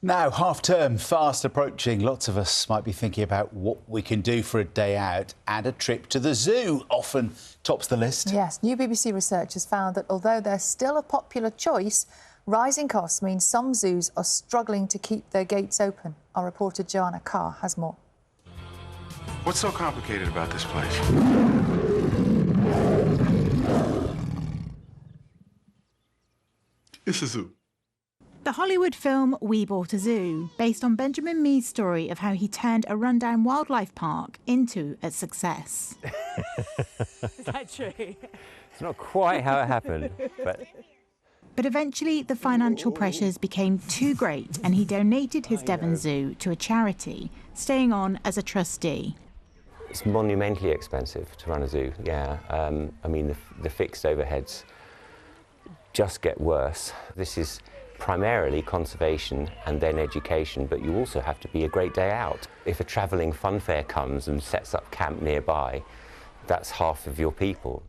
Now, half-term fast approaching. Lots of us might be thinking about what we can do for a day out, and a trip to the zoo often tops the list. Yes, new BBC research has found that although they're still a popular choice, rising costs mean some zoos are struggling to keep their gates open. Our reporter Joanna Carr has more. What's so complicated about this place? It's a zoo. The Hollywood film We Bought a Zoo, based on Benjamin Mee's story of how he turned a rundown wildlife park into a success. Is that true? It's not quite how it happened, but... But eventually the financial pressures became too great and he donated his Devon Zoo to a charity, staying on as a trustee. It's monumentally expensive to run a zoo, yeah. I mean, the fixed overheads just get worse. This is primarily conservation and then education, but you also have to be a great day out. If a travelling fun fair comes and sets up camp nearby, that's half of your people.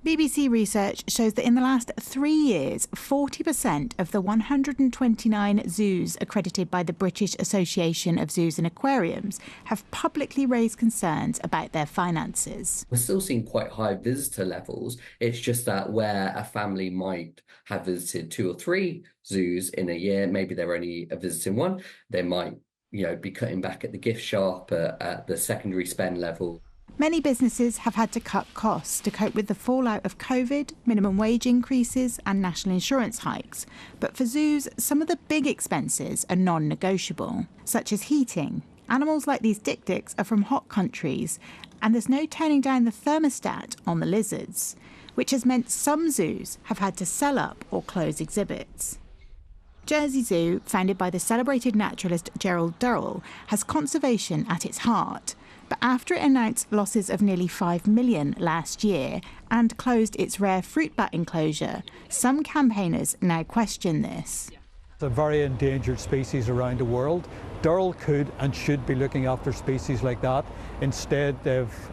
BBC research shows that in the last 3 years, 40% of the 129 zoos accredited by the British Association of Zoos and Aquariums have publicly raised concerns about their finances. We're still seeing quite high visitor levels. It's just that where a family might have visited 2 or 3 zoos in a year, maybe they're only visiting one, they might, be cutting back at the gift shop, at the secondary spend level. Many businesses have had to cut costs to cope with the fallout of COVID, minimum wage increases and national insurance hikes. But for zoos, some of the big expenses are non-negotiable, such as heating. Animals like these dik-diks are from hot countries, and there's no turning down the thermostat on the lizards, which has meant some zoos have had to sell up or close exhibits. Jersey Zoo, founded by the celebrated naturalist Gerald Durrell, has conservation at its heart. But after it announced losses of nearly $5 million last year and closed its rare fruit bat enclosure, some campaigners now question this. It's a very endangered species around the world. Durrell could and should be looking after species like that. Instead, they've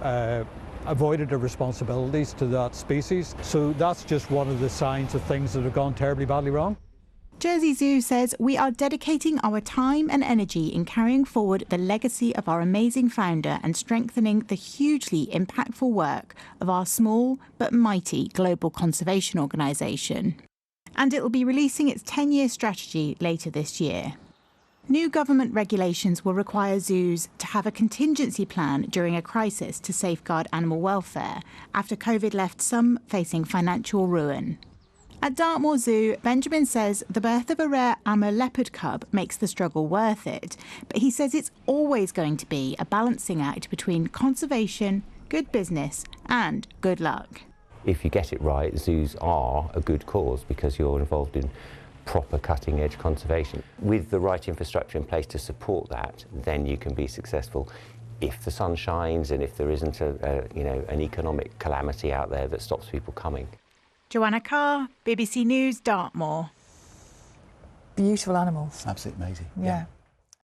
avoided their responsibilities to that species. So that's just one of the signs of things that have gone terribly badly wrong. Jersey Zoo says we are dedicating our time and energy in carrying forward the legacy of our amazing founder and strengthening the hugely impactful work of our small but mighty global conservation organisation. And it will be releasing its 10-year strategy later this year. New government regulations will require zoos to have a contingency plan during a crisis to safeguard animal welfare, after COVID left some facing financial ruin. At Dartmoor Zoo, Benjamin says the birth of a rare Amur leopard cub makes the struggle worth it, but he says it's always going to be a balancing act between conservation, good business and good luck. If you get it right, zoos are a good cause because you're involved in proper cutting-edge conservation. With the right infrastructure in place to support that, then you can be successful if the sun shines and if there isn't an economic calamity out there that stops people coming. Joanna Carr, BBC News, Dartmoor. Beautiful animals. Absolutely amazing. Yeah.